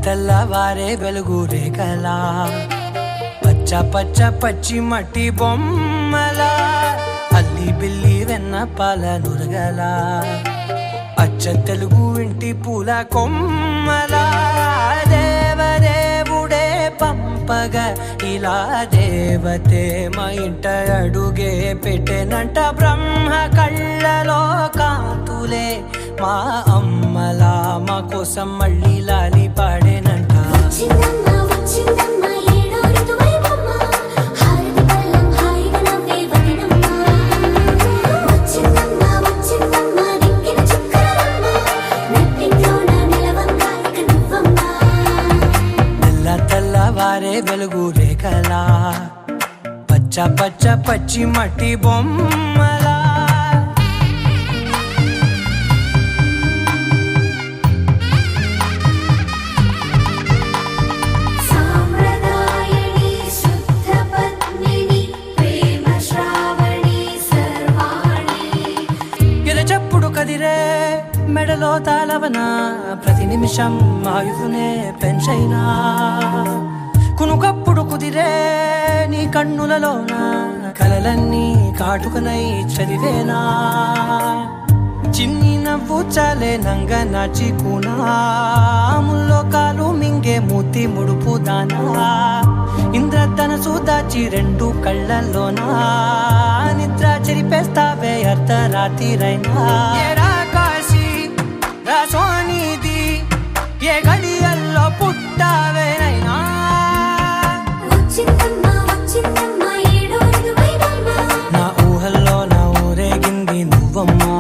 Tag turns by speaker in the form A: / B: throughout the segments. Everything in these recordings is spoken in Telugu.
A: తెల్లవారే వెలుగు రేఖలా పచ్చ పచ్చ పచ్చి మట్టి బొమ్మలా అల్లి బిల్లి వెన్న పాల నురగలా అచ్చ తెలుగు ఇంటి పూల కొమ్మలా దేవదేవుడే పంపగా ఇలా దేవతే మా ఇంట అడుగే పెట్టెనంట బ్రహ్మ కళ్ళలో కాంతులే మా అమ్మలా మా కోసం మళ్ళీ లాలి పాడేనంట. తెల్లవారే వెలుగు రేఖలా పచ్చ పచ్చ పచ్చి మట్టి బొమ్మలా ఎరచప్పుడు కదిరే మెడలో తాళవన ప్రతి నిమిషం ఆయుధునే పెంచైనా కునుకప్పుడు కుదిరే నీ కన్నులలోన కలలన్నీ కాటుకనై చదివేనా చిన్ని నవ్వు చాలే నంగ నాచి కూనాముల్లో కాలు మింగే మూతి ముడుపు దానా ఇంద్రధనసు దాచి రెండు కళ్ళల్లోనా నిద్ర చెరిపేస్తావే అర్ధరాత్రిరైనా సోనిది ఏ గడియల్లో పుట్టావేనైనా నా ఊహల్లో నా ఊరేగింది నువ్వమ్మా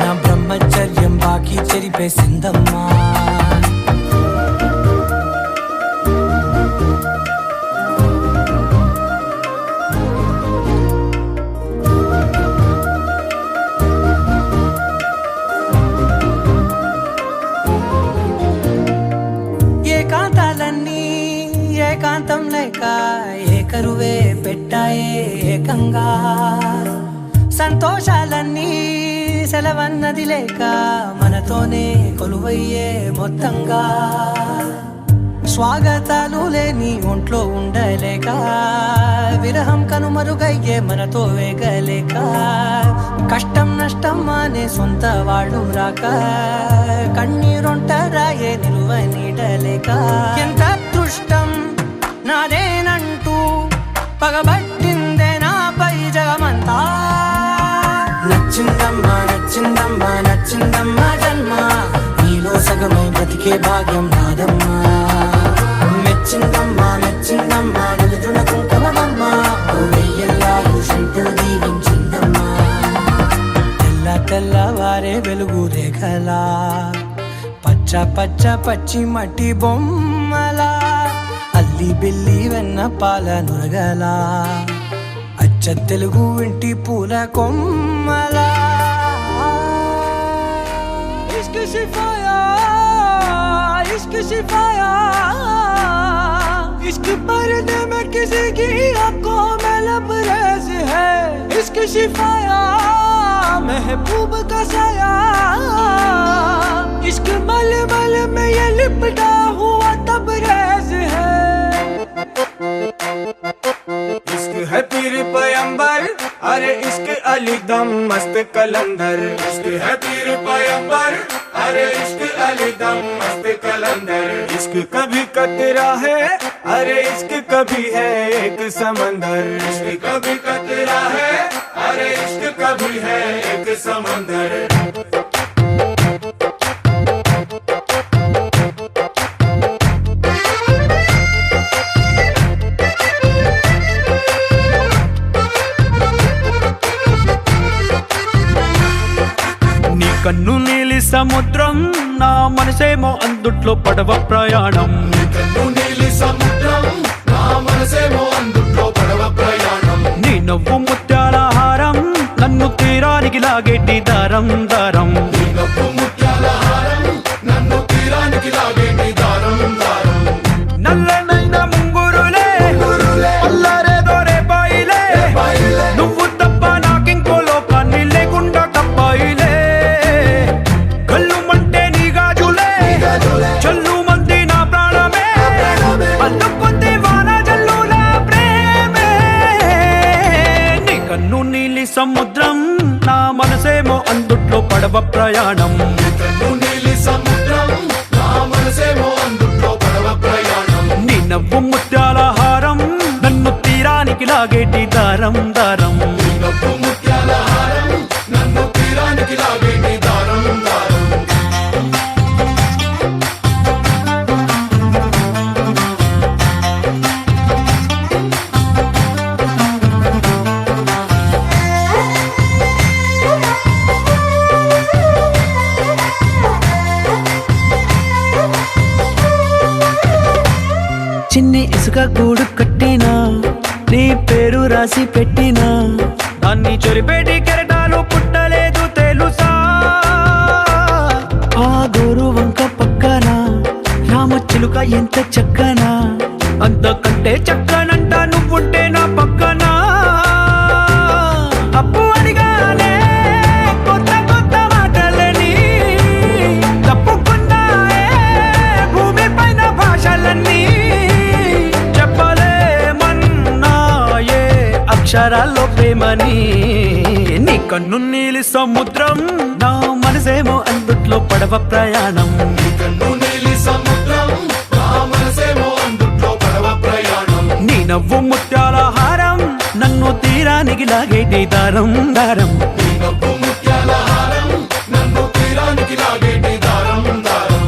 A: నా బ్రహ్మచర్యం బాకీ చెరిపేసిందమ్మా. ఏకాంతం లేక ఏకరువే పెట్టాయే ఏకంగా సంతోషాలన్నీ సెలవన్నది లేక మనతోనే కొలువయ్యే మొత్తంగా స్వాగతాలు లేని ఒంట్లో ఉండలేక విరహం కనుమరుగయ్యే మనతో వేగలేక కష్టం నష్టం అనే సొంత వాడు రాక కన్నీరొంటరాయే నిలువ నీడలేక ఎంత అదృష్టం నాదేనంటూ పగబట్టిందే నాపై జగమంతా నచ్చిందమ్మా నచ్చిందమ్మా నచ్చిందమ్మా జన్మ నీలో సగమై బ్రతికే భాగ్యం నాదమ్మా మెచ్చిందమ్మా మెచ్చిందమ్మా నిలుతున్న కుంకుమమ్మా వెయ్యల్లాలు శంకులు దీవించిందమ్మా. తెల్లవారే వెలుగు రేఖలా పచ్చ పచ్చ పచ్చి మట్టి బొమ్మలా అల్లి బిల్లి వెన్న పాల నురగలా అచ్చ తెలుగు ఇంటి పూల కొమ్మలా ఇష్క్ షిఫాయా ఇష్క్ షిఫాయా इश्क पर्दे में किसी की आंखों में लबरेज है इश्क शिफाया महबूब का साया इश्क मल मल में ये लिपटा हुआ तबरेज है इश्क है पीर पैगंबर अरे इश्क अली दम मस्त कलंदर इश्क है पीर पैगंबर अरे इश्क अली दम मस्त कलंदर इश्क कभी कतरा है अरे इश्क कभी है एक समंदर इश्क कभी कतरा है अरे इश्क कभी है एक समंदर. నీ కన్ను నీలి సముద్రం నా మనసేమో అందుట్లో పడవ ప్రయాణం నీ కన్ను నీలి సముద్రం నా మనసేమో అందుట్లో పడవ ప్రయాణం నీ నవ్వు ముత్యాల హారం నన్ను తీరానికి లాగేటి దారం దారం నీ నవ్వు ముత్యాల హారం నన్ను తీరానికి లాగేటి దారం దారం నల్లనైన ముంగురులే అల్లారేదో రే బాయిలే నువ్వు తప్ప నాకింకో లోకాన్ని లేకుండా కప్పాయిలే కన్ను నీలి సముద్రం నా మనసేమో అందుట్లో పడవ ప్రయాణం
B: నీ కన్ను నీలి సముద్రం నా మనసేమో అందుట్లో పడవ ప్రయాణం
A: నీ నవ్వు ముత్యాల హారం నన్ను తీరానికి లాగేటి దారం దారం
B: నీ నవ్వు ముత్యాల హారం నన్ను తీరానికి లాగేటి దారం దారం
A: చిన్ని ఇసుక గూడు కట్టినా నీ పేరు రాసి పెట్టినా దాన్ని చొరిపేటి కెరటాలు పుట్టలేదు తెలుసా ఆ గోరు వంక పక్కన రామచిలుక ఎంత చక్కనా అంతకంటే చక్కనంట నువ్వుంటే నా పక్కన అప్పు అడిగానే కొత్త కొత్త మాటలని తప్పుకున్నాయే భూమి పైన భాషలన్నీ చెప్పలేమన్నాయే అక్షరాల్లో ప్రేమని నీ కన్ను నీలి సముద్రం నా మనసేమో అందుట్లో పడవ ప్రయాణం
B: నీ కన్ను నీలి సముద్రం నా మనసేమో అందుట్లో పడవ ప్రయాణం
A: నీ నవ్వు ముత్యాల హారం నన్ను తీరానికి లాగేటి దారం దారం
B: నీ నవ్వు ముత్యాల హారం నన్ను తీరానికి లాగేటి దారం దారం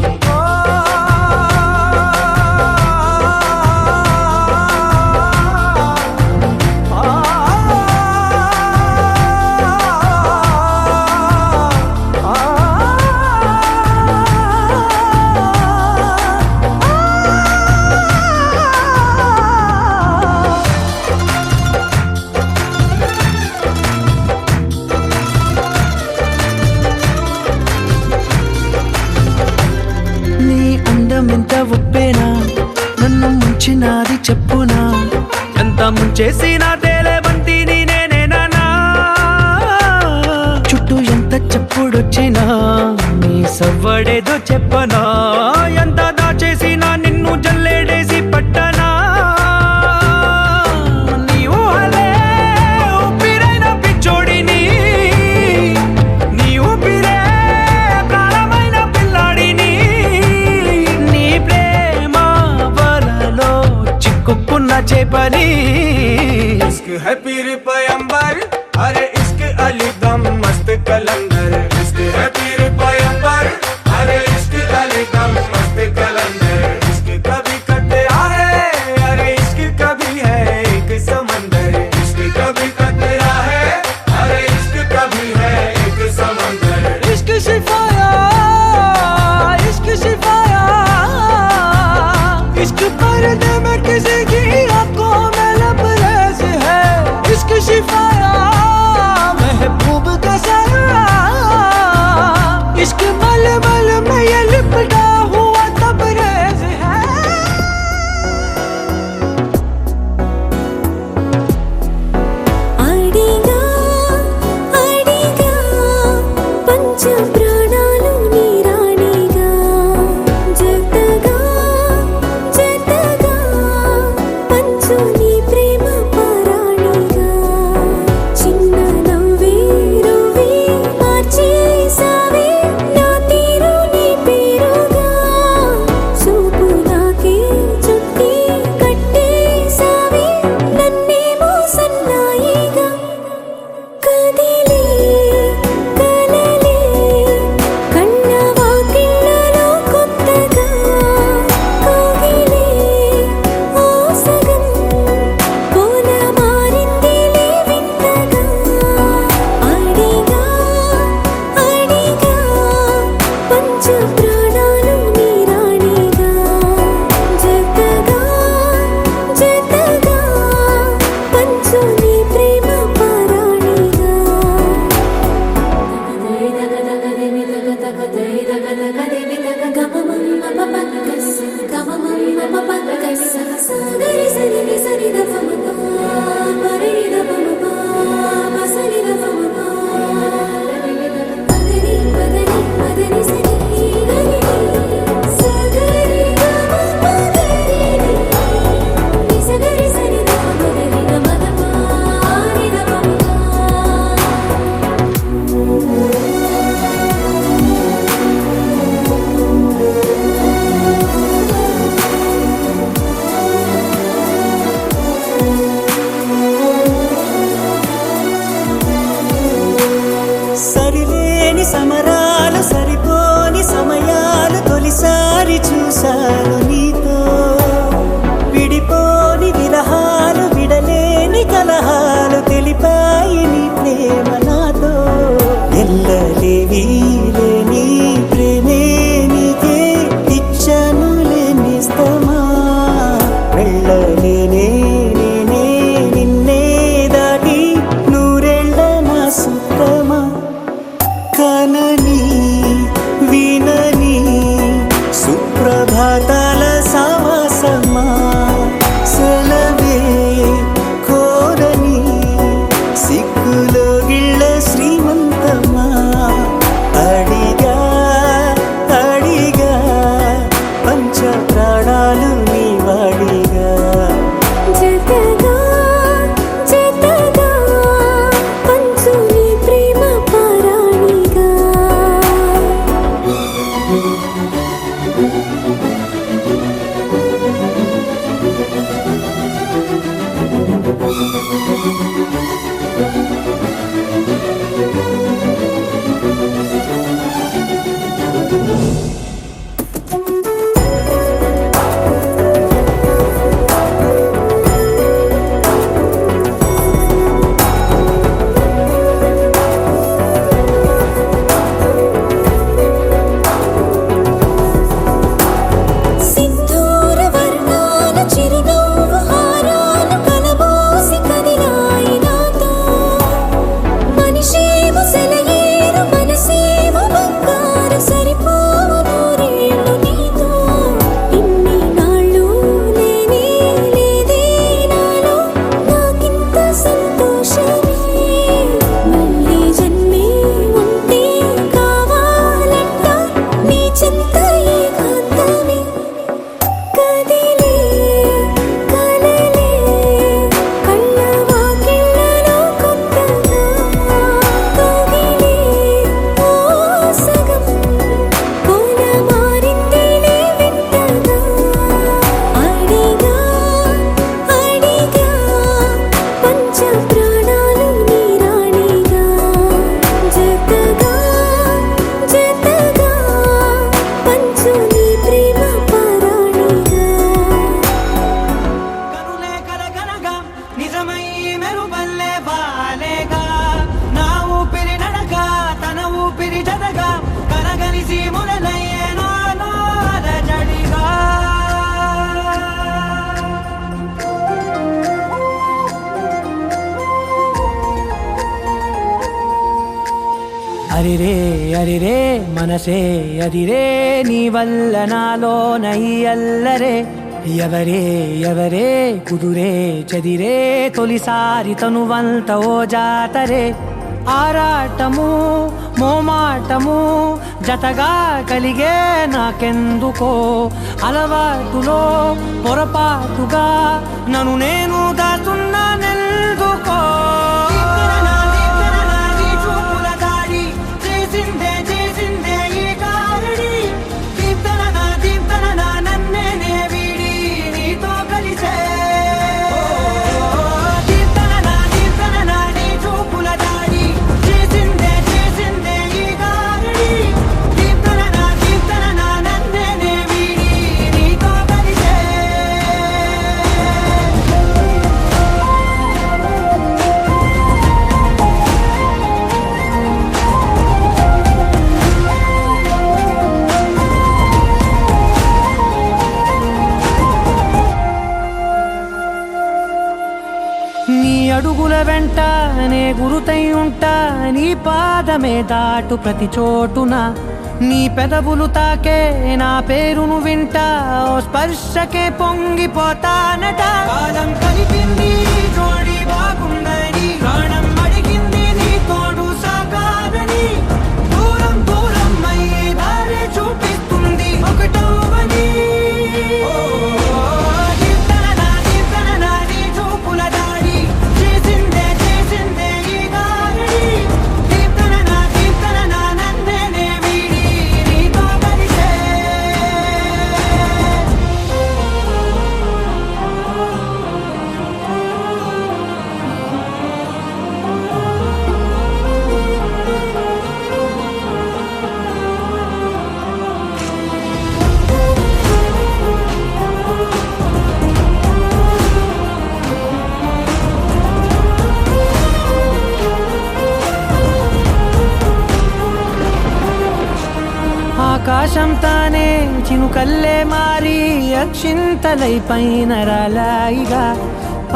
A: నీ అందం ఎంత ఒప్పేనా నన్ను ముంచినాది చెప్పునా ఎంత ముంచేసినా తేలేవంతి నేనేనా చుట్టూ ఎంత చెప్పుడొచ్చినా నీ సవ్వడేదో చెప్పనా ఎంత దాచేసినా నిన్ను జల్లేడేసి పట్టనా నీ ఊహలే ఊపిరైన పిచ్చోడిని నీ ఊపిరే ప్రాణమైన పిల్లాడిని నీ ప్రేమ వలలో చిక్కుకున్న చేపని
C: इश्क है पीर पैगंबर अरे इश्क अली दम मस्त कलंदर
B: इश्क है पीर पैगंबर अरे इश्क अली दम मस्त कलंदर
C: इश्क कभी कतरा है अरे इश्क कभी है एक समंदर
B: इश्क कभी कतरा है अरे इश्क कभी है एक समंदर
A: इश्क शिफाया इश्क पर्दे में किसी की आंखों में लबरेज है इश्क शिफाया महबूब का सरा
D: అరిరే అరిరే మనసే అదిరే నీ వల్ల నాలోన ఈ అల్లరే ఎవరే ఎవరే కుదురే చదిరే తొలిసారి తనువంత ఓ జాతరే ఆరాటము మోమాటము జతగా కలిగే నాకెందుకో అలవాటులో పొరపాటుగా నన్ను నేను దాచున్నానెందుకో నీ అడుగుల వెంట నే గురుతై ఉంటా నీ పాదమే దాటు ప్రతి చోటున నీ పెదవులు తాకే నా పేరును వింటా ఓ స్పర్శకే పొంగిపోతానట కాలం కలిపింది జోడి బాగుందని ప్రాణం అడిగింది నీ తోడు సాగాలని దూరం దూరం అయ్యి దారి చూపిస్తుంది ఒకటోవని ఆకాశం తానే చినుకల్లే మారి అక్షింతలై పైన రాలాయిగా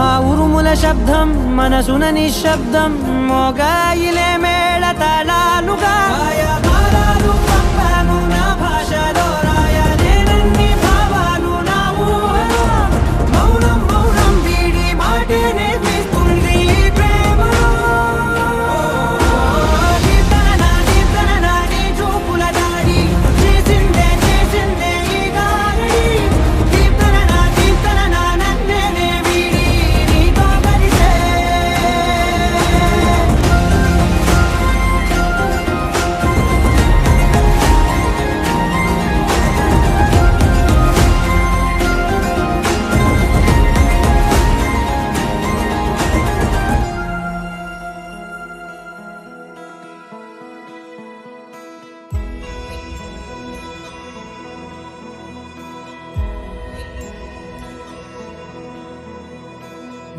D: ఆ ఉరుముల శబ్దం మనసున నిశ్శబ్దం మోగాయిలే మేళ తాళాలుగా భారాలు పంపాను నా భాషలో రాయలేనన్ని భావాలు నా ఊహలో మౌనం మౌనం వీడి మాటే నేర్పిస్తుంది ప్రేమలో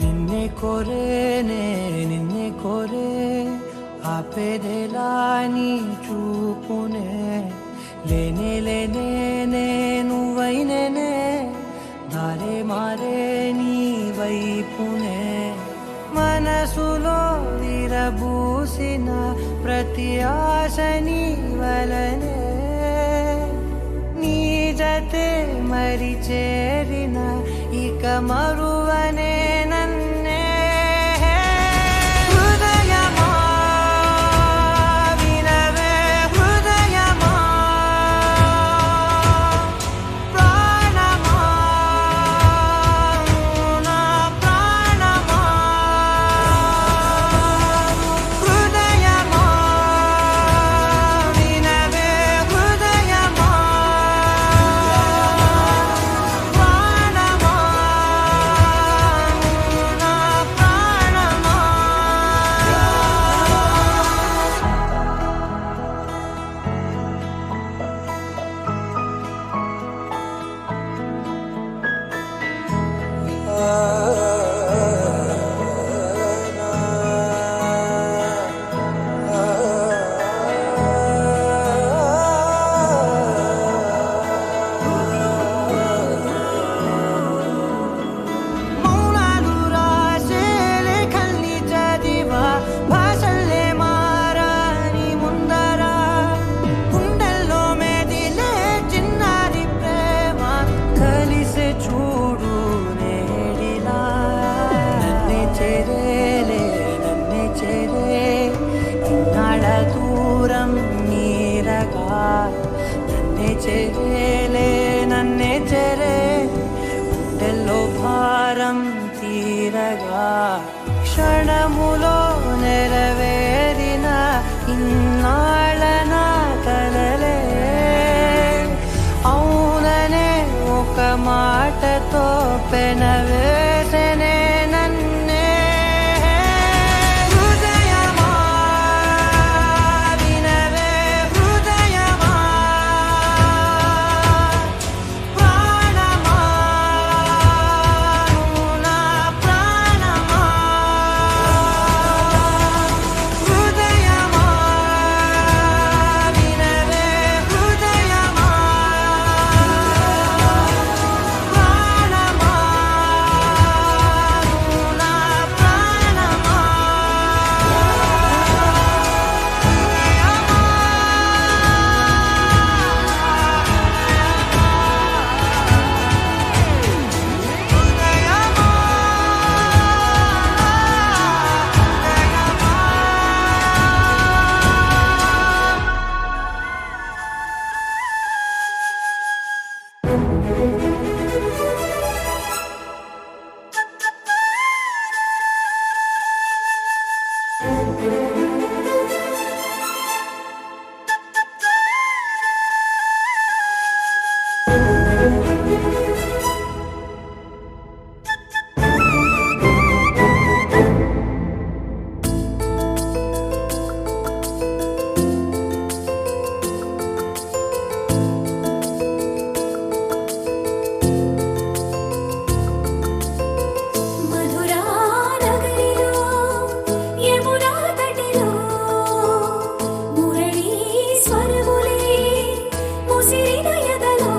D: నిన్నే కోరేనే నిన్నే కోరే ఆపేదేలా నీ చూపునే లేనే లేనే నువ్వైనేనే దారే మారే నీ వైపునే మనసులో విరబూసిన ప్రతి ఆశ నీ వలనే నీ జతే మరి చేరిన ఇక మరువనే నన్నే హృదయమా వినవే హృదయమా ప్రాణమా నా ప్రాణమా హృదయమా వినవే హృదయమా ప్రాణమా తో పెనవేసెనే నన్నే హృదయమా వినవే హృదయమా ప్రాణమా నువ్వు నా ప్రాణమా హృదయమా వినవే హృదయమా ప్రాణమా నువ్వు నా ప్రాణమా
E: మధురా నగరిలో యమునా తటిలో మురళీ స్వరములే ముసిరిన ఎదలో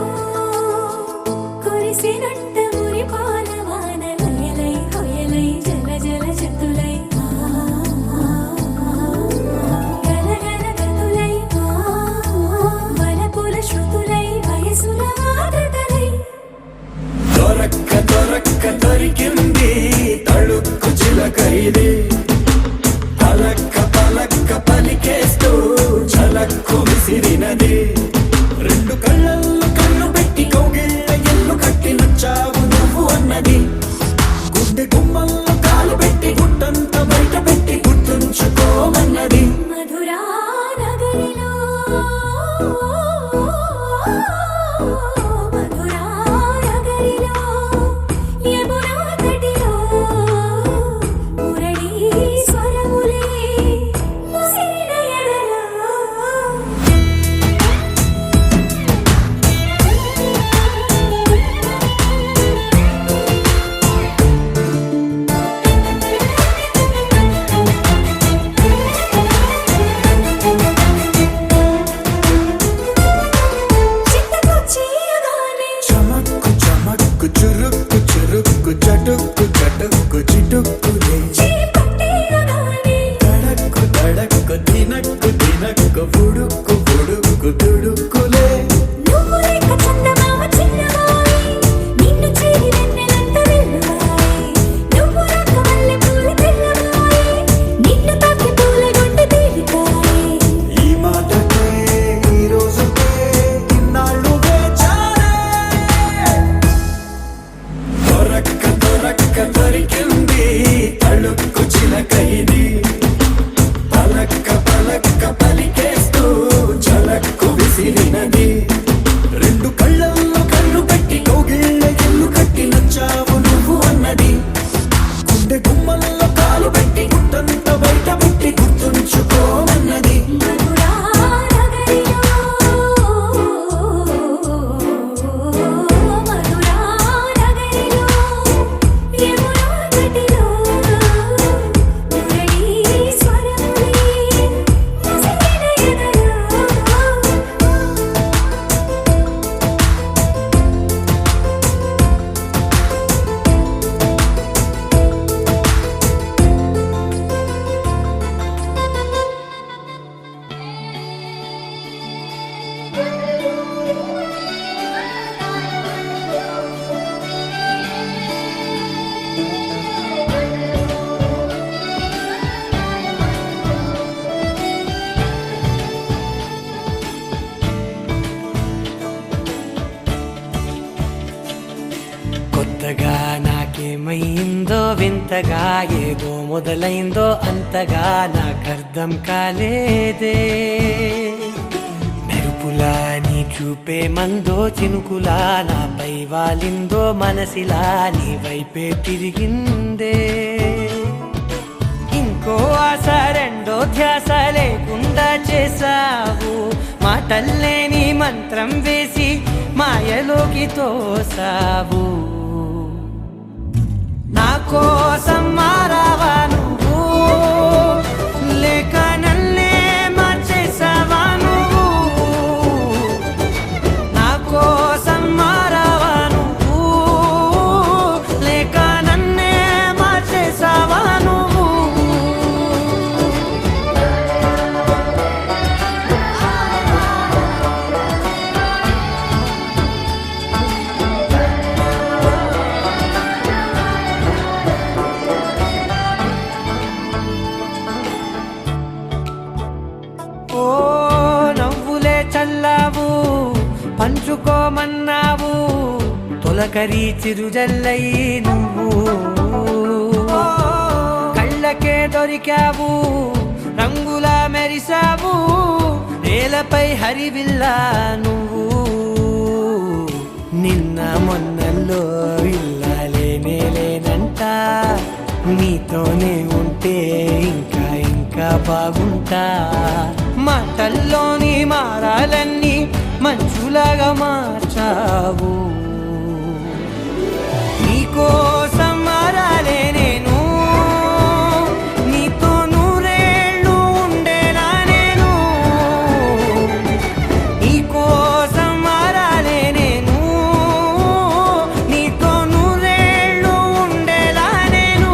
E: కురిసినంట మురిపాల వానలయలై హొయలై జల జల జతులై గలగల గతులై వలపుల శృతులై వయసుల ఆదతలై
C: దొరక్క దొరక్క దొరికింది తళుక్కు చిలక ఇది పలక్క పలక్క పలికేస్తూ చలక్కు విసిరినది రెండు కళ్ళల్లో కన్ను పెట్టి కౌగిళ్ళ ఎల్లు కట్టి నచ్చావు నువ్వు అన్నది గుండె గుమ్మల్లో కాలు పెట్టి గుట్టంత బయట పెట్టి గుర్తుంచుకోమన్నది
E: మధురా నగరిలో మధురా నగరిలో యమునా తటిలో మురళీ స్వరములే ముసిరిన ఎదలో చిత్తకు చేరగానే
C: చమక్కు చమక్కు చురుక్కు చురుక్కు చటుక్కు చటుక్కు చిటుక్కులే
E: చిరి పట్టేరగానే
C: తడక్కు తడక్కు దినక్కు దినక్కు బుడుక్కు బుడుక్కు దుడుక్కులే
E: నువ్వు లేక చందమామ చిన్నవాయి నిన్ను చేరి వెన్నెలంత వెళ్ళవాయి నువ్వు రాక మల్లె పూల తెల్లవాయి నిన్ను తాకి పూల గుండె తేలికాయి
C: ఈ మాటకే ఈ రోజుకే ఇన్నాళ్ళు వేచానే దొరక్క దొరక్క దొరికింది తళుక్కు చిలక ఇది పలక్క పలక్క పలికేస్తూ చలక్కు విసిరినది రెండు కళ్ళల్లో కన్ను పెట్టి కౌగిళ్ళ ఎల్లు కట్టి నచ్చావు నువ్వు అన్నది గుండె గుమ్మల్లో కాలు పెట్టి గుట్టంత బయట పెట్టి గుర్తుంచుకోమన్నది
E: మధురా నగరిలో మధురా నగరిలో యమునా తటిలో మురళీ స్వరములే ముసిరిన ఎదలో
D: కొత్తగా నాకేమైందో వింతగా ఏదో మొదలైందో అంతగా నాకర్థం కాలేదే మెరుపులా నీ చూపే మందో చినుకులా నాపై వాలిందో మనసిలా నీ వైపే తిరిగిందే ఇంకో ఆశ రెండో ధ్యాస లేకుండా చేసావు మాటల్లేని మంత్రం వేసి మాయలోకి తోసావు నా కోసం మారావా నువ్వు లేక నన్నే మార్చేసావా నువ్వు నా కోసం మారావా నువ్వు లేక నన్నే మార్చేసావా నువ్వు ఓ నవ్వులే చల్లావు పంచుకోమన్నావు తొలకరి చిరుజల్లై నువ్వు కళ్ళకే దొరికావు రంగులా మెరిసావు నేలపై హరివిల్లా నువ్వు నిన్న మొన్నల్లో ఇల్లాలేనే లేనంట నీతోనే ఉంటే ఇంకా ఇంకా బాగుంటా మాటల్లోని మారాలన్నీ మంచులాగా మార్చావు నీకోసం మారాలే నేను నీతో నూరేళ్ళు ఉండేలా నేను నీకోసం మారాలే నేను నీతో నూరేళ్ళు ఉండేలా నేను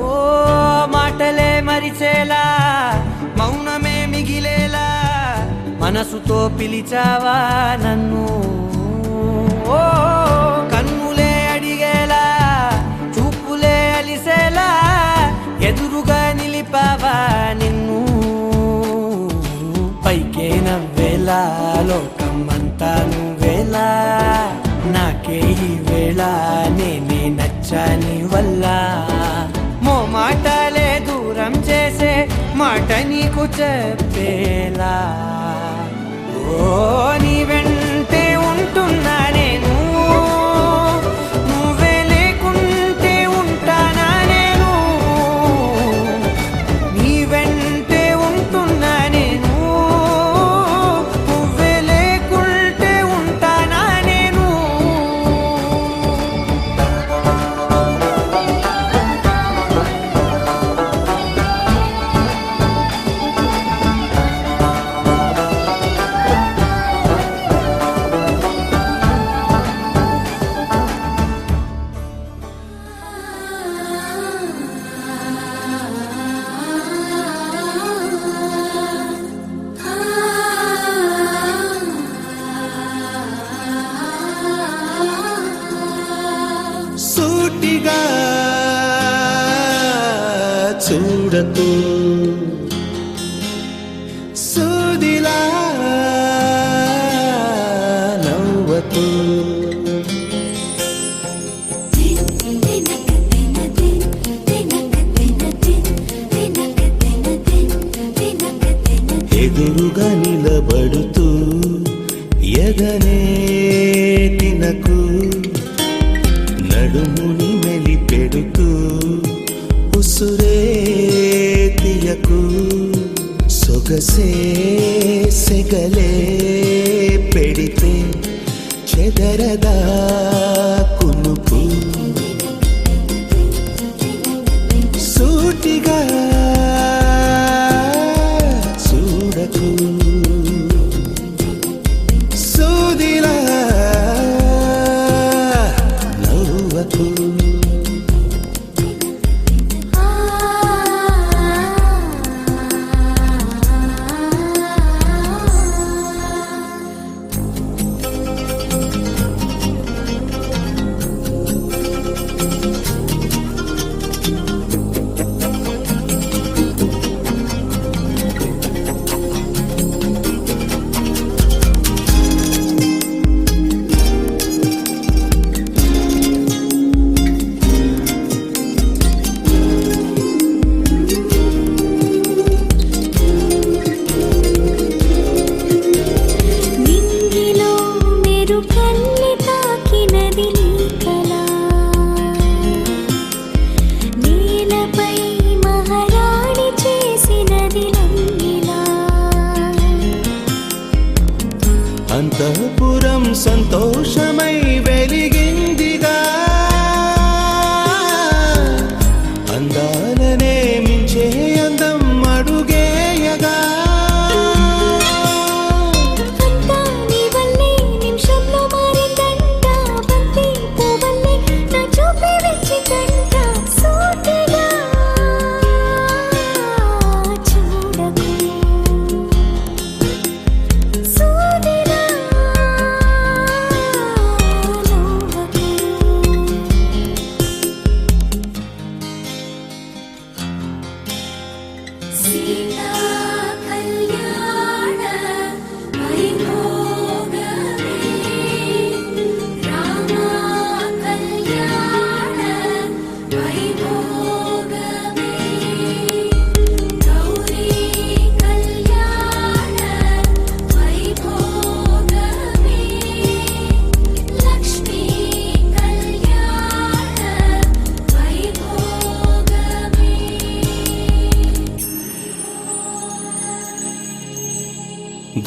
D: ఓ మాటలే మరిచేలా మౌనమే మిగిలేలా మనసుతో పిలిచావా నన్ను ఓ కన్నులే అడిగేలా చూపులే అలిసేలా ఎదురుగా నిలిపావా నిన్ను పైకే నవ్వేలా లోకమంతా నువ్వేలా నాకే ఈ వేళ నేనే నచ్చాని వల్ల మాటలే దూరం చేసే మాట నీకు చెప్పేలా ఓ నీ వెంటే ఉంటున్నా నేను నువ్వే లేకుంటే ఉంటానా నేను నీ వెంటే ఉంటున్నా నేను నువ్వే లేకుంటే ఉంటానా నేను
B: సూటిగా చూడకు సూదిలా నవ్వకు ఎదురుగా నిలబడుతూ ఎదనే తినకు నడుముని మెలిపెడుతూ ఉసురే తీయకు సొగసే సెగలే పెడితే చెదరదా కునుకు సూటిగా చూడకు సూదిలా నవ్వకు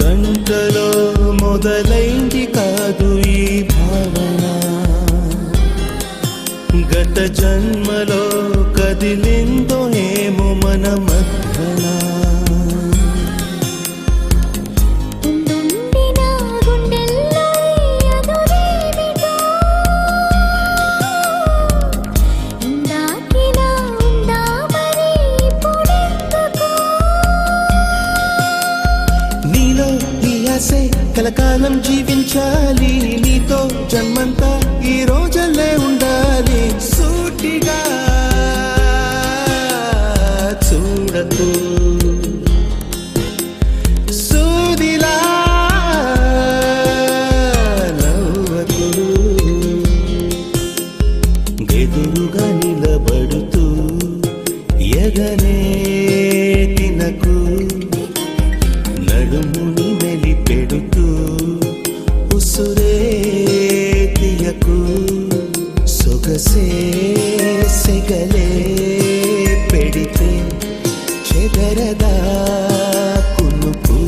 F: గంటలో మొదలైంది కాదు ఈ భావన, గత జన్మలో కదిలిందో ఏమో మన మధ్యన.
E: ఉండుండి నా గుండెల్లో ఈ అదురేమిటో, ఉందాకినా ఉందా మరి ఇప్పుడెందుకో.
F: నీలో ఈ ఆశే కలకాలం జీవించాలి, నీతో జన్మంతా ఈ రోజులే ఉండాలి. సూటిగా చూడకు, సూదిలా నవ్వకు, ఎదురుగా నిలబడుతూ ఎగనే తినకు, నడుముని మెలిపెడుతూ ఉసురే తీయకు, సొగసే సెగలే పెడితే చెదరదా కునుకు.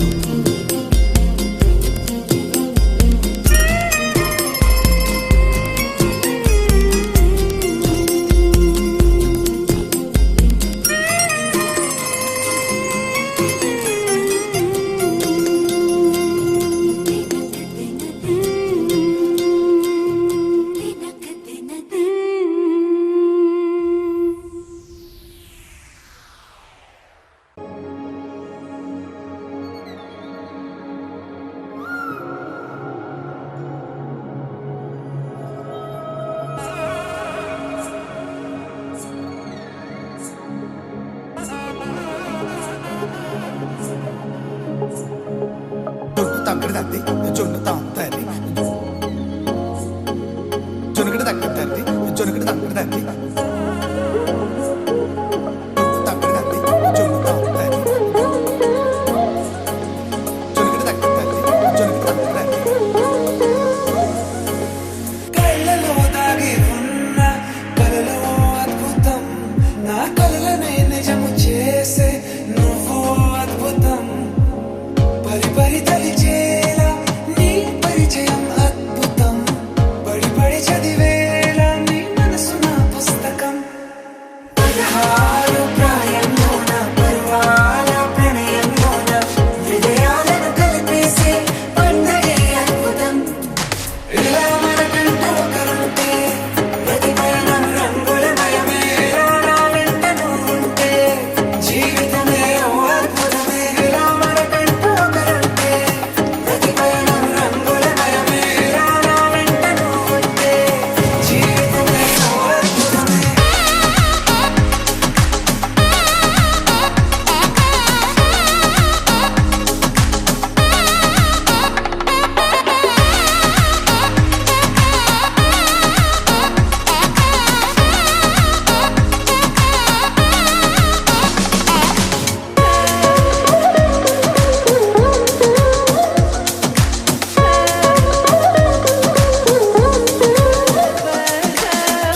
D: కళ్ళలో దాగి ఉన్న కలలో అద్భుతం, నా కలలనే నిజము చేసే నువ్వు అద్భుతం. పరి పరి తలిచేలా నీ పరిచయం అద్భుతం, పడి పడి చదివేలా నీ మనసు నా పుస్తకం. 16 ప్రాయంలోన పర్వాల ప్రణయంలోన విజయాలను కలిపేసే పండగే అద్భుతం. ఇలా మనకంటూ ఒకరుంటే ప్రతి పయనం రంగులమయమే, ఇలా నా వెంట నువ్వుంటే జీవితమే ఓ అద్భుతమే. ఇలా మనకంటూ ఒకరుంటే ప్రతి పయనం రంగులమయమే, ఇలా నా వెంట నువ్వుంటే జీవితమే ఓ అద్భుతమే.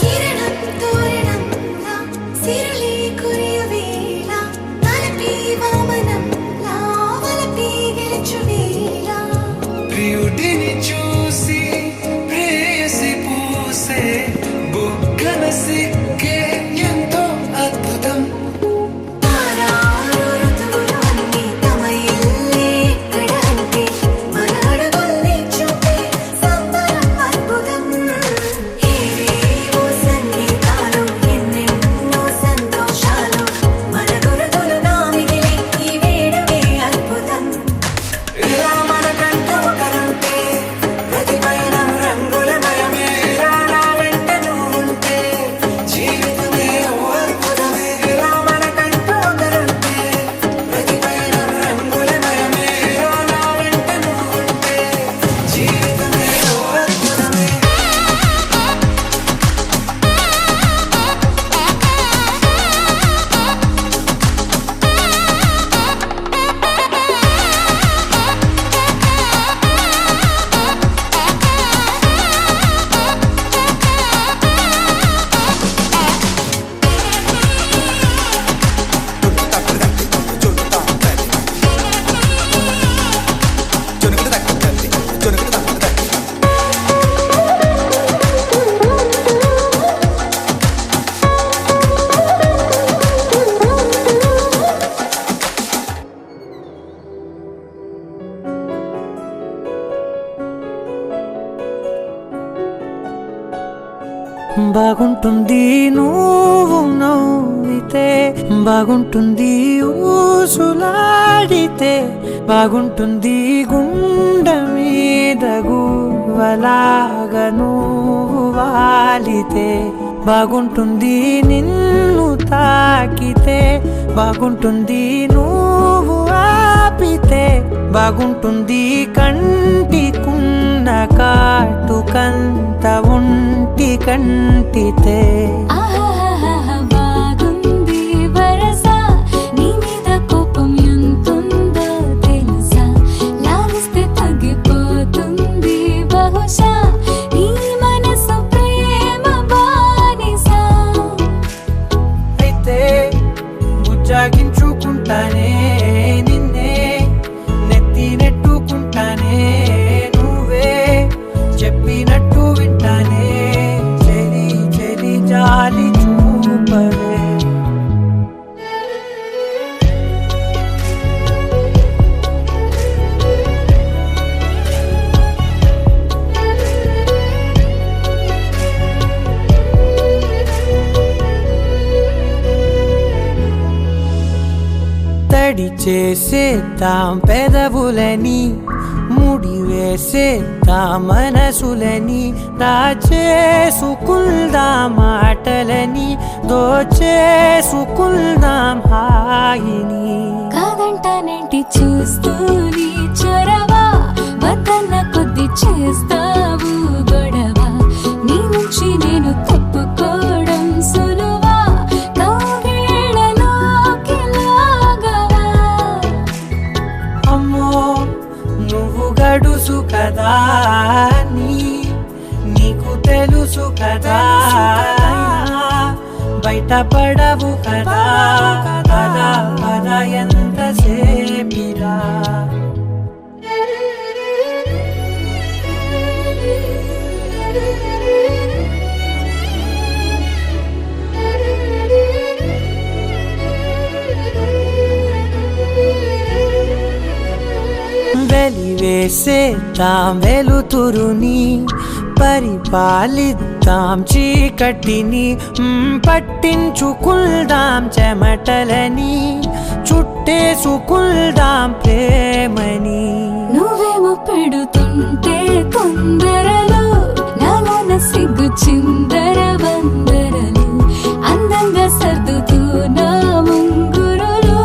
E: కిరణం తోరణంలా సిరలే కురియవేళ, తలపి వామనంలా వలపి గెలుచువేళ.
D: ప్రియుడిని చూసి ప్రేయసి పూసే బుగ్గన సిగ్గే ఎంతో అద్భుతం.
E: తారారు ఋతువులు అన్నీ తమ ఇల్లే ఎక్కడ అంటే, మన అడుగుల్ని చూపే సంబరం అద్భుతం. ఏవేవో సంగీతాలు, ఎన్నెన్నో సంతోషాలు, మన గురుతులుగా మిగిలే ఈ వేడుకే అద్భుతం.
D: ఇలా మనకంటూ ఒకరుంటే
G: బాగుంటుంది నువ్వు నవ్వితే, బాగుంటుంది ఊసులాడితే, బాగుంటుంది గుండె మీద గువ్వలాగా నువ్వు వాలితే, బాగుంటుంది నిన్ను తాకితే, బాగుంటుంది నువ్వు ఆపితే, బాగుంటుంది కంటికున్న కాటుకంత ఒంటి కంటితే.
E: ఆహాహాహా బాగుంది వరస, నీ మీద కోపం ఎంతుందో తెలుసా, లాలిస్తే తగ్గిపోతుంది బహుశా నీ మనసు ప్రేమ బానిస.
G: అయితే బుజ్జాగించుకుంటానే నిన్నే, నెత్తి నెట్టుకుంటానే, నువ్వే చెప్పినట్టు వింటానే, చెలి చెలి జాలి చూపవే. తడి చేసేద్దాం పెదవులని, ముడి వేసేద్దాం మనసులని, దాచేసుకుందాం మాటలని, దోచేసుకుందాం హాయిని.
E: కాదంటానేంటి చూస్తూ నీ చొరవ, వద్దన్న కొద్ది చేస్తావు గొడవ, నీ నుంచి నేను తప్పుకోవడం సులువా, కౌగిళ్ళలోకి లాగవా.
G: అమ్మో నువ్వు గడుసు కదా, నీకు తెలుసు కదా, బయట పడవు కదా, పద పద ఎంతసేపిరా. వెలివేసేద్దాం వెలుతురుని, పరిపాలిద్దాం చీకటిని, పట్టించుకుందాం చెమటలని, చుట్టేసుకుందాం ప్రేమని.
E: నువ్వేమో పెడుతుంటే తొందరలో, నాలోన సిగ్గు చిందర వందరలు, అందంగా సర్దుతూ నా ముంగురులు,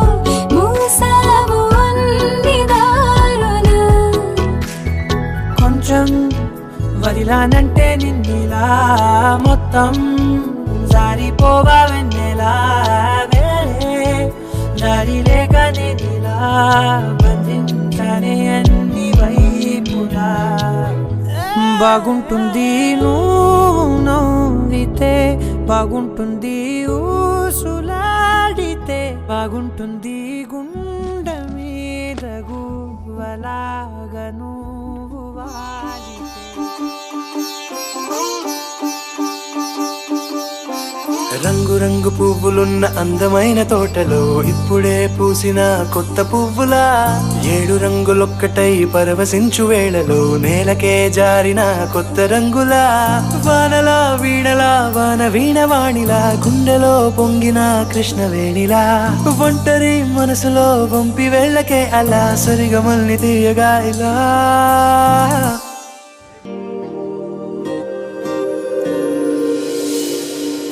E: మూసావు అన్ని దారులు.
G: కొంచెం వదిలానంటే నిన్నిలా, మొత్తం జారిపోవా వెన్నెలా, వేరే దారి లేక నేనిలా బంధించనే అన్ని వైపులా. బాగుంటుంది నువ్వు నవ్వితే, బాగుంటుంది ఊసులాడితే, బాగుంటుంది గుండె మీద గువ్వలాగా నువ్వు వాలితే.
F: రంగు రంగు పువ్వులున్న అందమైన తోటలో ఇప్పుడే పూసిన కొత్త పువ్వులా, 7 రంగులొక్కటై పరవశించు వేళలో నేలకే జారిన కొత్త రంగులా, వానలా వీణలా వాన వీణవాణిలా, గుండెలో పొంగిన కృష్ణవేణిలా, ఒంటరి మనసులో వంపి వెళ్ళకే అలా, సరిగమల్ని తీయగా ఇలా.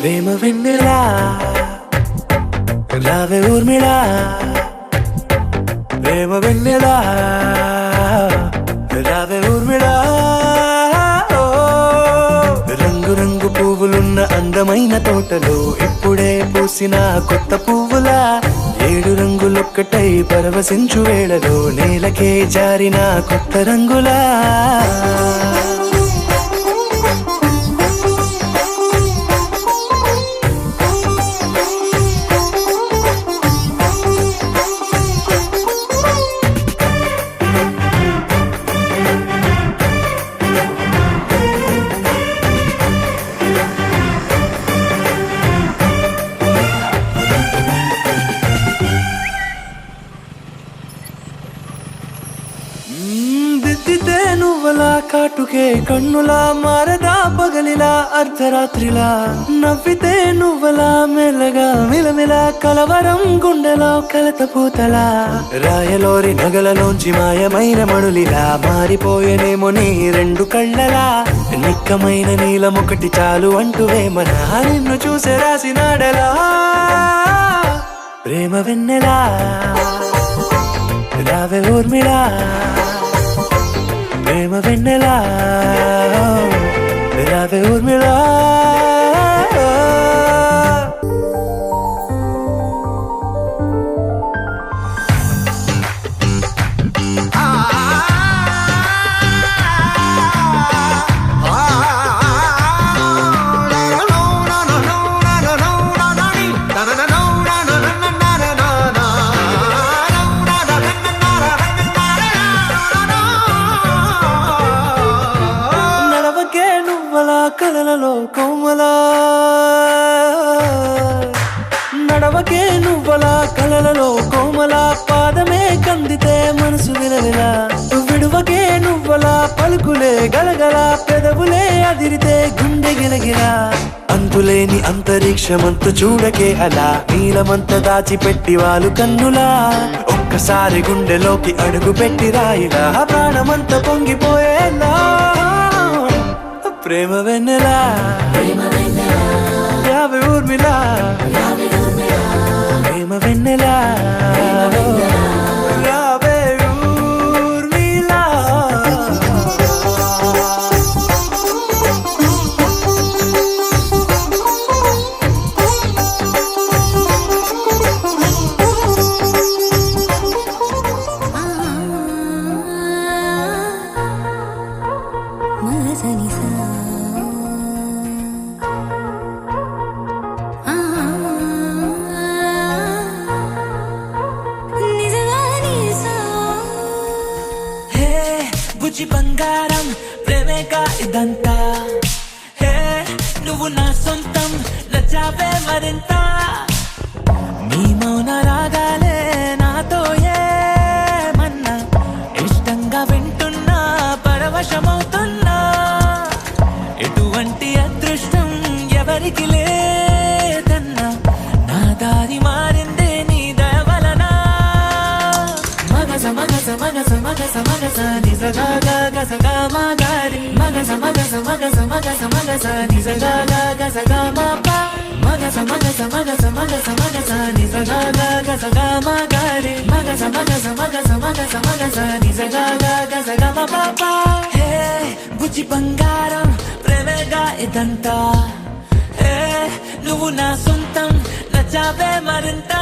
F: ప్రేమ వెన్నెలా రావే ఊర్మిళా, ప్రేమ వెన్నెలా రావే ఊర్మిళా. రంగు రంగు పువ్వులున్న అందమైన తోటలో ఇప్పుడే పూసిన కొత్త పువ్వులా, 7 రంగులొక్కటై పరవశించు వేళలో నేలకే జారిన కొత్త రంగులా. ముద్దితే నువ్వలా కాటుకే కన్నులా మారదా పగలిలా అర్ధరాత్రిలా నవ్వితే నువ్వలా మెల్లగా మిలమిలా కలవరం గుండెలో కలత పూతలా రాయలోరి నగలలోంచి మాయమైన మణులిలా మారిపోయేనేమో నీ రెండు కళ్ళలా నిక్కమైన నీలమొకటి చాలు అంటూ వేమన నిన్ను చూసే రాసినాడలా ప్రేమ వెన్నెలా రావే ఊర్మిళా ప్రేమ వెన్నెలా రావే ఊర్మిళా కలలలో కోమలా నడవకే నువ్వలా కలలలో కోమలా పాదమే కందితే మనసు విలవిలా విడువకే నువ్వలా పలుకులే గలగల పెదవులే అదిరితే గుండె గిలగిలా అంతులేని అంతరిక్షమంత చూడకే అలా నీలమంత దాచిపెట్టి వాళ్ళు కన్నులా ఒక్కసారి గుండెలోకి అడుగు పెట్టి రాయిలా ప్రాణమంత పొంగిపోయేలా ప్రేమ వెన్నెలా రావే ఊర్మిళా ప్రేమ వెన్నెలా రావే ఊర్మిళా
G: బుజ్జి బంగారం ప్రేమేగా ఇదంతా హే నువ్వు నా సొంతం నచ్చావే మరింత నీ మౌన రాగాలే నాతో ఏమన్నా ఇష్టంగా వింటున్నా పరవశమవుతున్నా ఎటువంటి అదృష్టం ఎవరికి లేదన్నా నా దారి మారిందే నీ దయ వలన మగస మగస మగస మగస మగస నిజగా గసగా మాగారి మగస మగస మగస మగస మగస నిజగా గసగా మాపా మగస మగస మగస మగస మగస నిజగా గసగా మాగారి మగస మగస మగస మగస మగస నిజగా గసగా మాపా హే బుజ్జి బంగారం ప్రేమేగా ఇదంతా హే నువ్వు నా సొంతం నచ్చావే మరింత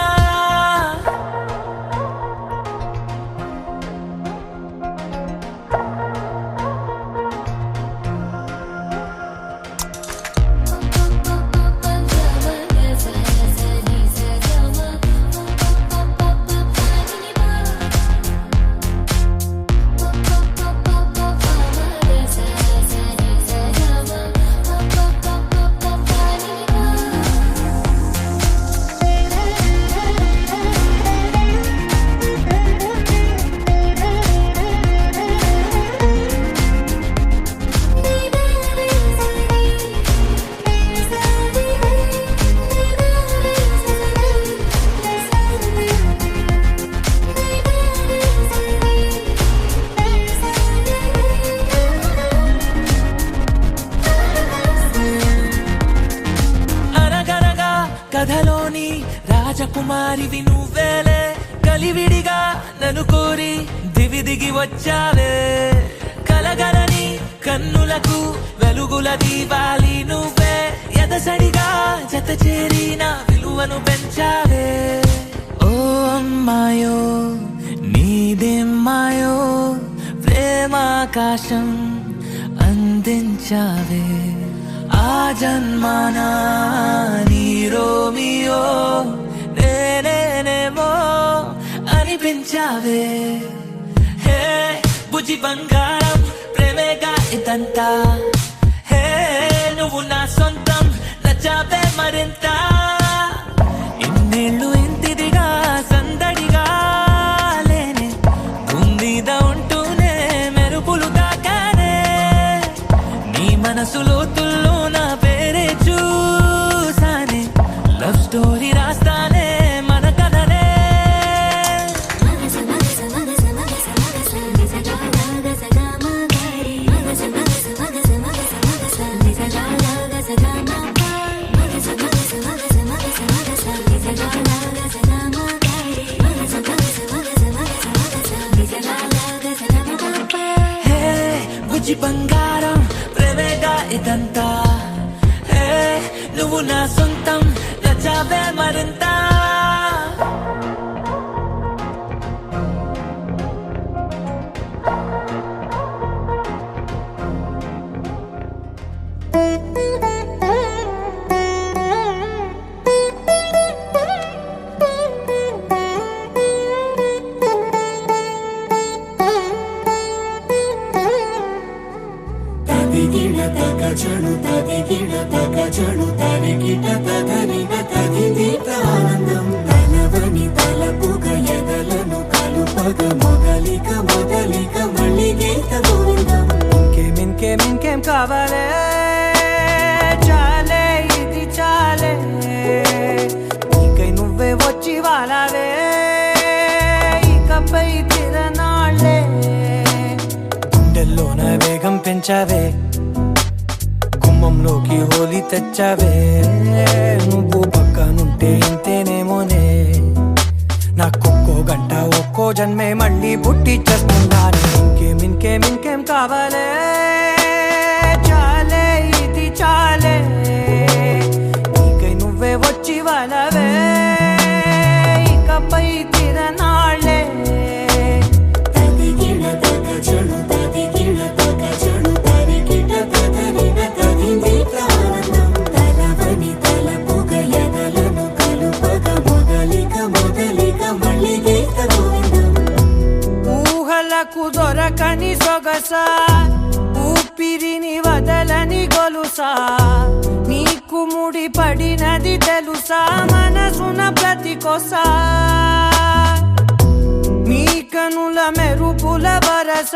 G: కథలోని రాజకుమారివి నువ్వేలే కలివిడిగా నన్ను కోరి దివి దిగి వచ్చావే కలగలని కన్నులకు వెలుగుల దీవాలి నువ్వే ఎదసడిగా జత చేరి నా విలువను పెంచావే ఓ అమ్మాయో నీదేమ్మాయో ప్రేమాకాశం అందించావే ఆ జన్మానా నీ రోమియో నేనేమో అనిపించావే హే బుజ్జి బంగారం ప్రేమేగా ఇదంతా హే నువ్వు నా సొంతం నచ్చావే మరింత ఇన్నేళ్ళు ఇంతిదిగా సందడిగా లేనే భూమి మీద ఉంటూనే మెరుపుల బుజ్జి బంగారం ప్రేమేగా ఇదంతా హే నువ్వు నా సొంతం నచ్చావే మరింత
B: తదిగిడ తగజను తదిగిడ తగజను తరిగిట తదరిన తదిదీత ఆనందం తలవని తలపుగ ఎదలను కలుపగ మొదలిక మొదలిక మళ్ళీ గీత గోవిందం
F: ఇంకేం కావాలే చాలే ఇది చాలే నీకై నువ్వే వచ్చి వాలావే ఇకపై తిరనాళ్ళే గుండెల్లోన వేగం పెంచావే గుమ్మంలోకి హోలీ తెచ్చావే నువ్వు పక్కనుంటే ఇంతేనేమోనే నాకొక్కో గంట ఒక్కో జన్మే మళ్ళీ పుట్టి చేస్తున్నాను ఇంకేం కావాలే చాలే ఇది చాలే నీకై నువ్వే వచ్చి వాళ్ళవే ఇకపై తిరనాళ్ళే
B: తదిగిడ తగజను తదిగిడ తగజను తరిగిట తదరిన తదిదీత ఆనందం తలవని తలపుగ ఎదలను కలుపగ మొదలిక మొదలిక మళ్ళీ గీత గోవిందం
F: ఊహలకు దొరకని సొగసా ఊపిరిని వదలని గొలుసా నీకు ముడి పడినది తెలుసా మనసున ప్రతి కొసా నీ కనుల మెరుపుల వరస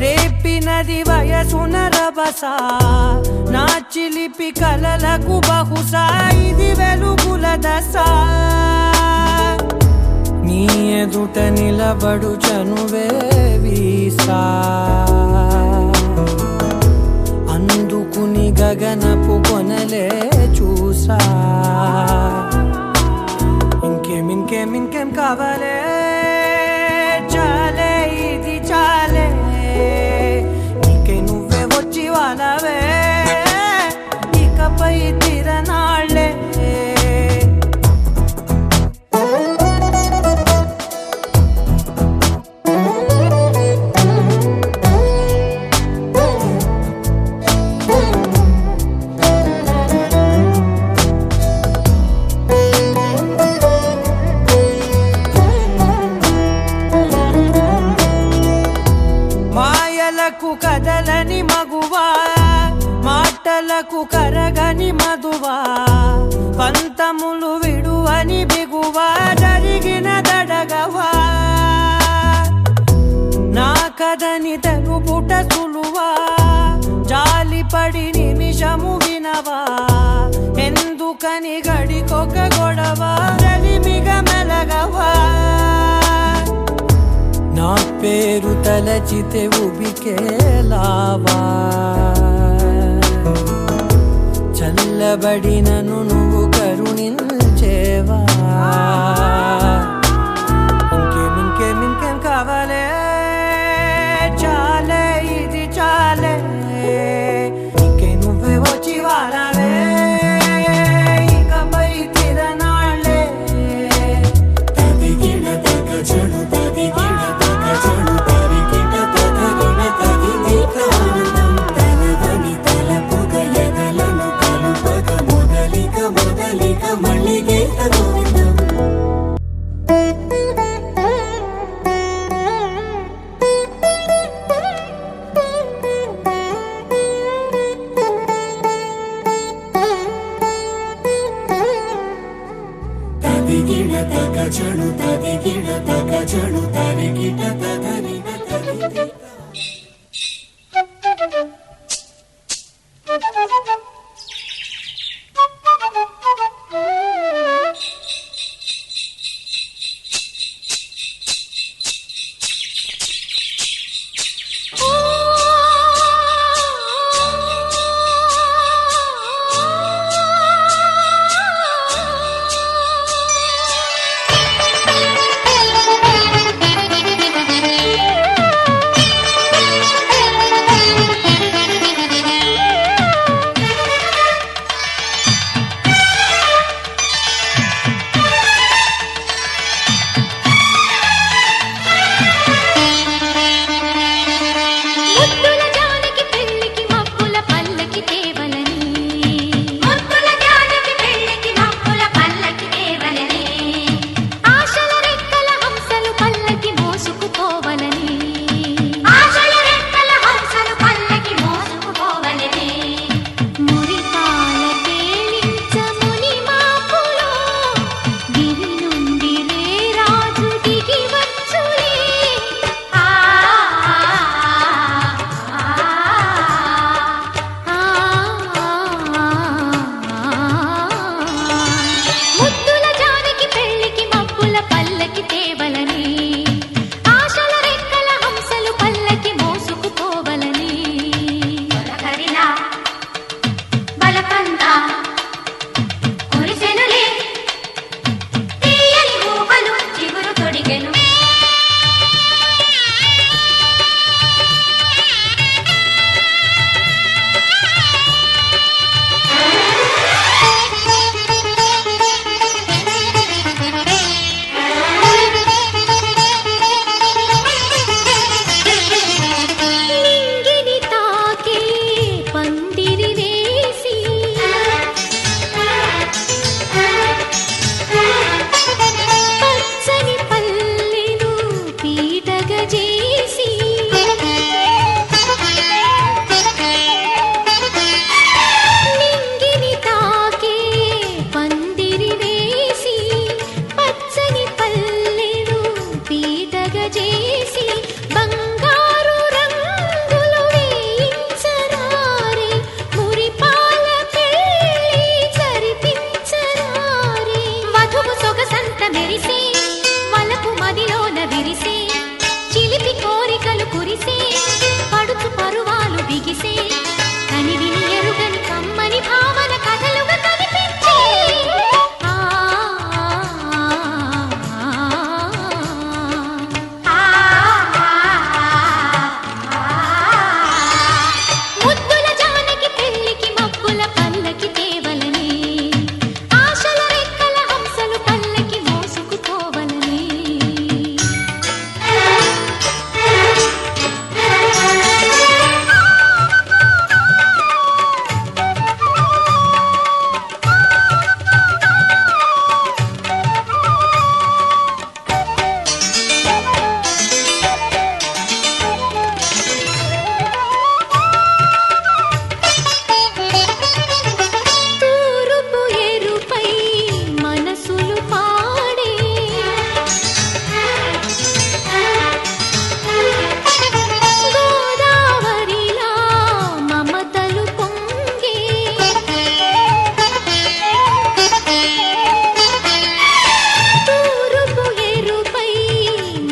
F: రేపినది వయసున రభస నా చిలిపి కలలకు బహుశా ఇది వెలుగుల దశ నీ ఎదుట నిలబడు చనువే వీసా అందుకుని గగనపు కొనలే చూసా ఇంకేం కావాలే చాలే ఇది చాలే నీకై నువ్వే వచ్చి వాళ్ళవే ఇకపై తిరనాళ్ళే మాయలకు కదలని మగువా మాటలకు కరగని మధువా పంతములు విడువని బిగువా జరిగిన దడగవా నా కదని తెలుపుట సులువా జాలిపడి నిమిషము వినవా ఎందుకని గడికొక గొడవ రలిమిగ మెలగవా నా పేరు తలచితే ఉబికేలావా చల్లబడినను నువ్వు కరుణించేవా ఇంకేం కావాలే చాలే ఇది చాలే నీకై నువ్వే వచ్చి వారాలే ఇకపై తిరనాళ్ళే
B: తదిగిడ తగజను తదిగిడ తగజను తరిగిట తదరిన తదిదీత ఆనందం తలవని తలపుగ ఎదలను కలుపగ మొదలిక మొదలిక మళ్ళీ గీత గోవిందం తదిగిడ తగజను తదిగిడ తగజను తరిగిట తదరిన తదిదీత
E: దగజేసి బంగారు రంగులు వేయించరారే మురిపాల పెళ్ళి జరిపించరారే వధువు సొగసంత మెరిసే వలపు మదిలోన విరిసే చిలిపి కోరికలు కురిసే పడుచు పరువాలు బిగిసే కని విని ఎరుగని కమ్మని భావన కథలుగా కనిపించే ముద్దుల జానకి పెళ్ళికి మబ్బుల పల్లకి తేవలనే ఆశల రెక్కల హంసలు పల్లకి మోసుకుపోవలనే తూరుపు ఎరుపై మనసులు పాడే గోదావరిలా మమతలు పొంగే తూరుపు ఎరుపై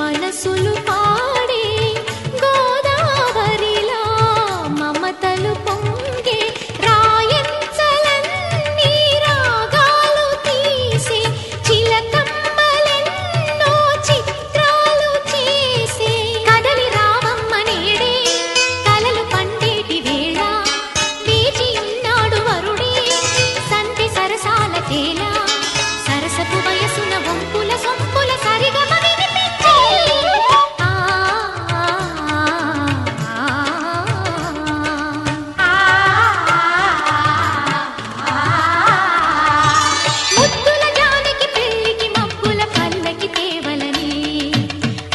E: మనసులు పాడే గోదావరిలా మమతలు పొంగే రాయంచలన్నీ రాగాలు తీసే చిలకమ్మలెన్నో చిత్రాలు చేసే కదలి రావమ్మ నేడే కలలు పండేటి వేళ వేచి ఉన్నాడు వరుడే సంతి సరసాల తేల సరసపు వయసున వంపుల సొంపుల సరిగమ వినిపించే ముద్దుల జానకి పెళ్ళికి మబ్బుల పల్లకి తేవలనే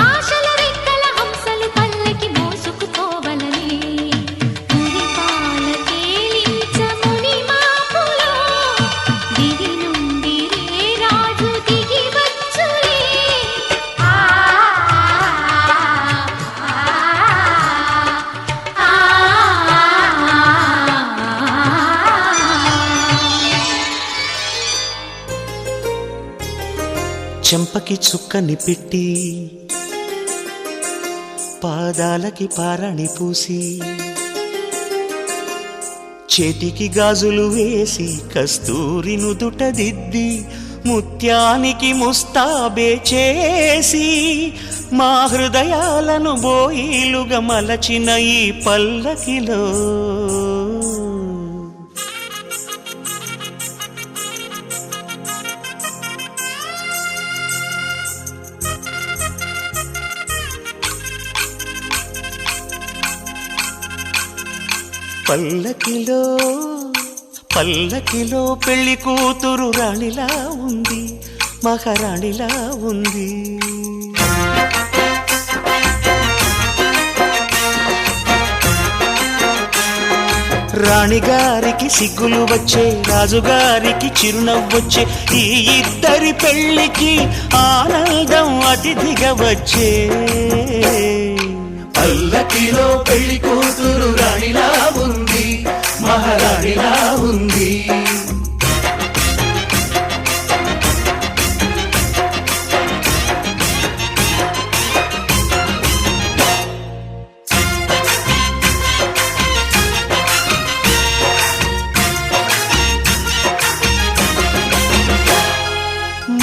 E: ఆశల రెక్కల హంసలు పల్లకి మోసుకుపోవలనే మురిపాల తేలించ ముని మాపులో దివి నుండి రే రాజు దిగి వచ్చులే
H: చెంపకి చుక్కని పెట్టి పాదాలకి పారాణి పూసి చేతికి గాజులు వేసి కస్తూరి నుదుట దిద్ది ముత్యానికి ముస్తాబే చేసి మా హృదయాలను బోయిలుగా మలచిన ఈ పల్లకిలో పల్లకిలో పల్లకిలో పెళ్లి కూతురు రాణిలా ఉంది మహారాణిలా ఉంది రాణిగారికి సిగ్గులు వచ్చే రాజుగారికి చిరునవ్వొచ్చే ఈ ఇద్దరి పెళ్లికి ఆనందం అతిథిగా వచ్చే
B: పల్లకిలో పెళ్లి కూతురు రాణిలా ఉంది మహారాణిలా ఉంది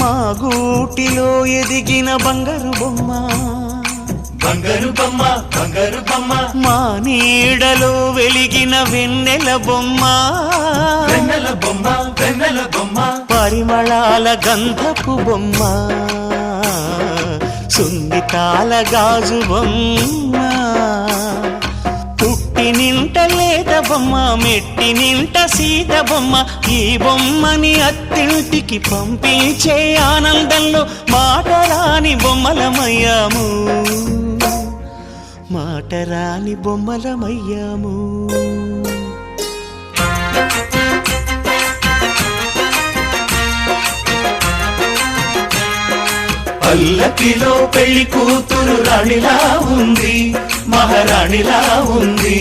H: మా గూటిలో ఎదిగిన బంగారు బొమ్మ
B: బంగారు బొమ్మ బంగారు బొమ్మ
H: మా నీడలో వెలిగిన వెన్నెల బొమ్మ
B: వెన్నెల బొమ్మ వెన్నెల బొమ్మ
H: పరిమళాల గంధపు బొమ్మ సున్నితాల గాజు బొమ్మ పుట్టి నింట లేత బొమ్మ మెట్టి నింట సీత బొమ్మ ఈ బొమ్మని అత్తింటికి పంపించే ఆనందంలో మాటరాని బొమ్మలమయ్యాము మాటరాని బొమ్మలమయ్యాము పల్లకిలో పెళ్లి కూతురు రాణిలా ఉంది, మహారాణిలా ఉంది.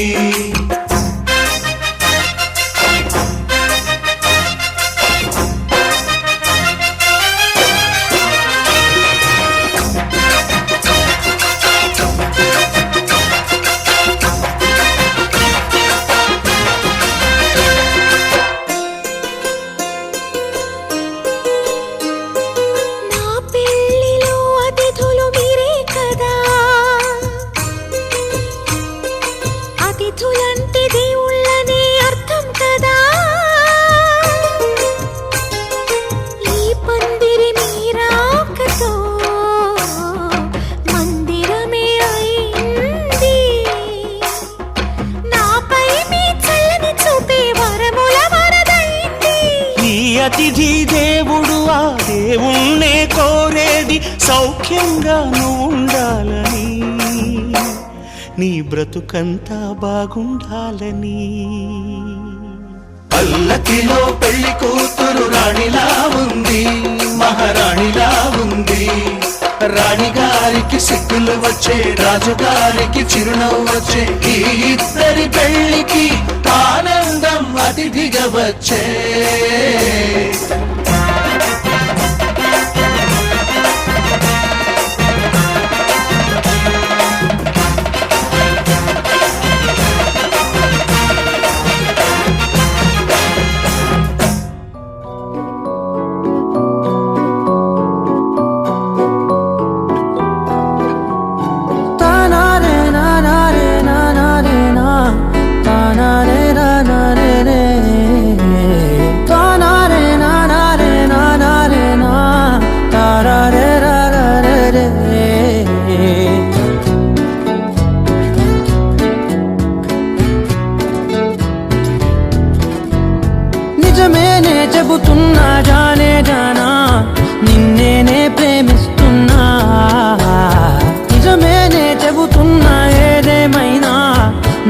E: నా పెళ్ళిలో అతిథులు మీరే కదా, అతిథులంటే దేవుళ్ళనే అర్థం కదా. ఈ పందిరి మీరాకతో మందిరమే అయింది. నాపై మీ చల్లని చూపే వరముల వరదైంది.
H: ఈ అతిథి దేవుడు ఆ దేవుణ్ణే కోరేది సౌఖ్యంగా నువ్వు ఉండాలని, నీ బ్రతుకంతా బాగుండాలని. పల్లకిలో పెళ్లి కూతురు రాణిలా ఉంది, మహారాణిలా ఉంది. రాణిగారికి సిగ్గులు వచ్చే, రాజుగారికి చిరునవ్వు వచ్చే, ఈ ఇద్దరి పెళ్లికి ఆనందం అతిథిగా వచ్చే.
F: తానారే నానారే నానారే నా, తానారే నానారే రే. తానారే నానారే నానారే నా, తారారే రారారే రే. నిజమేనే చెబుతున్నా జానే జానా, నిన్నేనే ప్రేమిస్తున్నా. నిజమేనే చెబుతున్నా ఏదేమైనా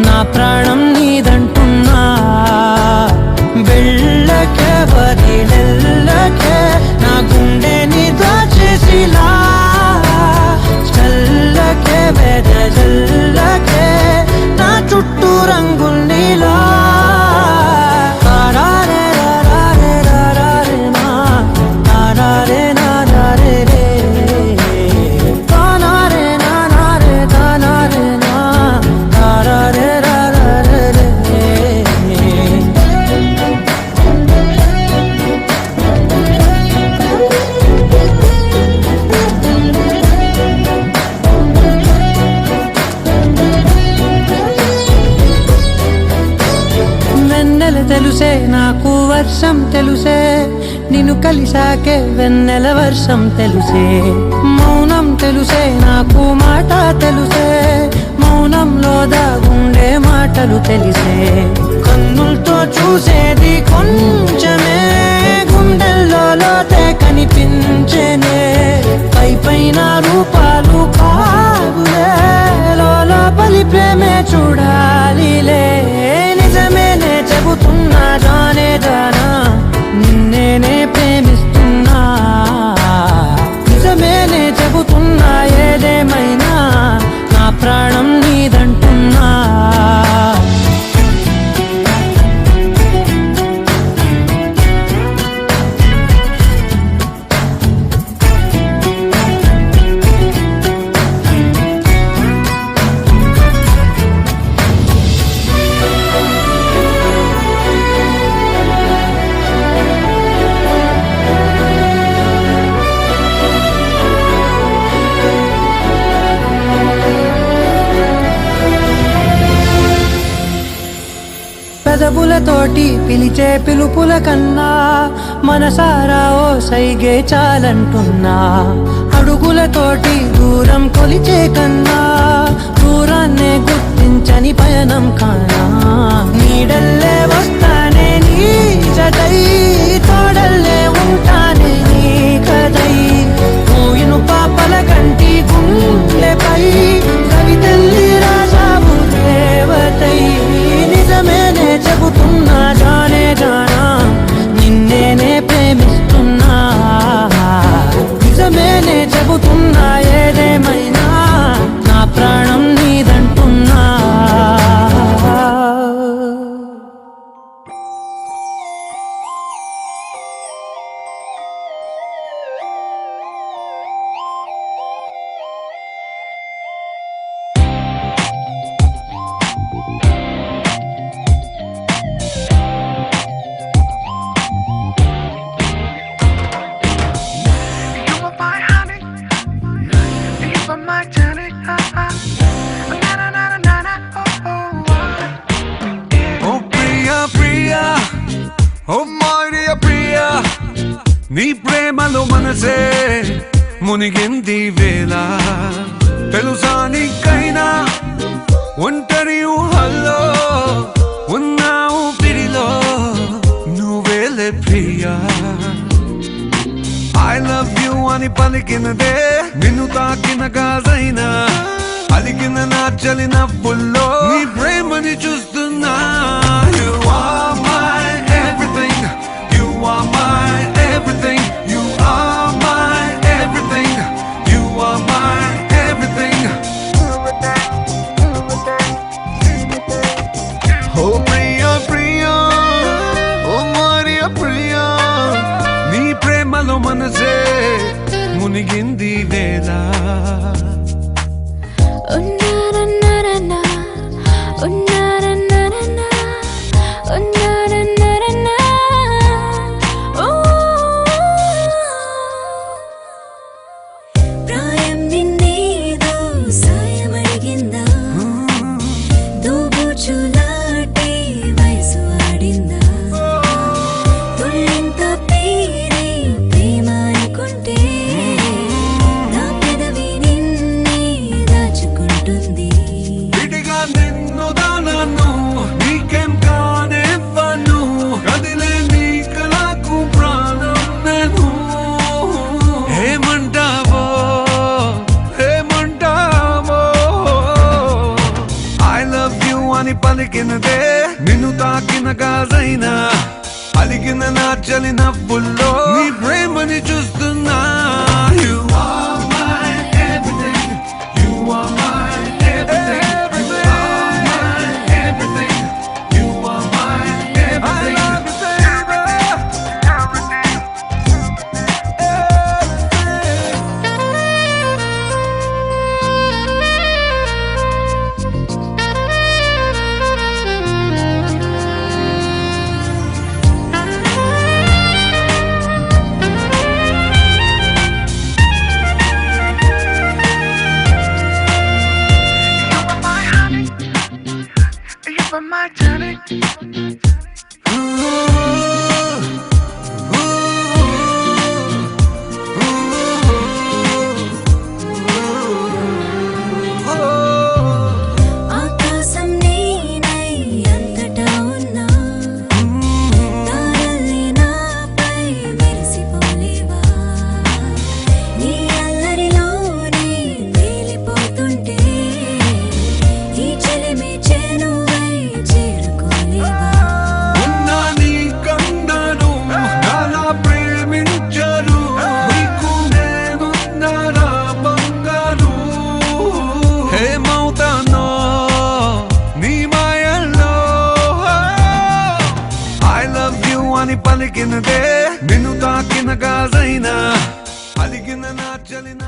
F: నా ప్రాణం నీదంటున్నా. వెళ్ళకే వదిలెల్లకే నా గుండెని దాచేసిలా, చల్లకే వెదజల్లకే నా చుట్టూ రంగుల్నిలా. తారారే రారారే రారారే నా, తారారే నారారే రే. తానారే నానారే తానారే నా, తారారే రారారే రే. వెన్నెల తెలుసే నాకు వర్షం తెలుసే, నిన్ను కలిసాకే వెన్నెల వర్షం తెలుసే. మౌనం తెలుసే నాకు మాట తెలుసే, మౌనంలో దాగుండే మాటలు తెలిసే. కన్నులతో చూసేది కొంచెమే, గుండెల్లో లోతే కనిపించేనే. పై పైన రూపాలు కావులే, లోపలి ప్రేమే చూడాలిలే. నిజమేనే చెబుతున్నా జానే జానా, నిన్నేనే ప్రేమిస్తున్నా. నిజమేనే చెబుతున్నా ఏదేమైనా నా ప్రాణం నీదంటున్నా. పెదవులతోటి పిలిచే పిలుపుల కన్నా మనసారా ఓ సైగే చాలంటున్నా. అడుగులతోటి దూరం కొలిచే కన్నా దూరాన్నే గుర్తించని పయనం కానా. నీడల్లే వస్తానే నీ జతై, తోడల్లే ఉంటానే నీ కదై. పూయిను పాపల కంటి గుండెపై కవితల్లి రాజావు దేవతై. నిజమేనే చెబుతున్నా జానే జానా, నిన్నేనే ప్రేమిస్తున్నా. నిజమేనే చెబుతున్నా
C: మనసే మునిగింది వేళ తెలుసా నీకైనా ఒంటరి ఊహల్లో ఉన్నావు పిడిలో నువ్వేలే ప్రియా I love you అని పలికినదే నిన్ను తాకిన గాజైనా అలిగిన నా చలి నవ్వుల్లో నీ ప్రేమని చూస్తున్నా You are my everything You are my everything You are my everything You are my everything Oh Priya Priya Oh Maria Priya నీ ప్రేమలో మనసే మునిగింది వేళ
E: ఉన్నారన్నారన్నా ఉన్నారన్నారన్నా ఉన్నారన్నారన్నా ప్రాయం నిన్నేదో సాయమడిగిందా దూబుచులాటే వయసు ఆడిందా తుళ్ళింత పేరే ప్రేమ అనుకుంటే నా పెదవి నిన్నే దాచుకుంటుంది
C: విడిగా నిన్ను దానను నీకేం కానివ్వను కదిలే నీ కళకు ప్రాణం నేను ఏమంటావో ఏమంటావో I love you అని పలికినదే నిన్ను తాకిన గాజైనా అలిగిన నా చలి నవ్వుల్లో నీ ప్రేమని చూస్తున్నా You are my everything You are my everything You are my everything You are my everything I love you baby
E: ఆకాశం నేనై అంతటా ఉన్నా తారల్ని నాపై మెరిసిపోలేవా నీ అల్లరిలోనే తేలిపోతుంటే ఈ చెలిమి చేనువై చేరుకోలేవా
C: ఉన్నా నీ కందను నాలా ప్రేమించరు నీకు నేనున్నారా బంగారు ఏమవుతానో నీ మాయల్లో I love you అని పలికినదే నిన్ను తాకిన గాజైనా అలిగిన నా చలిన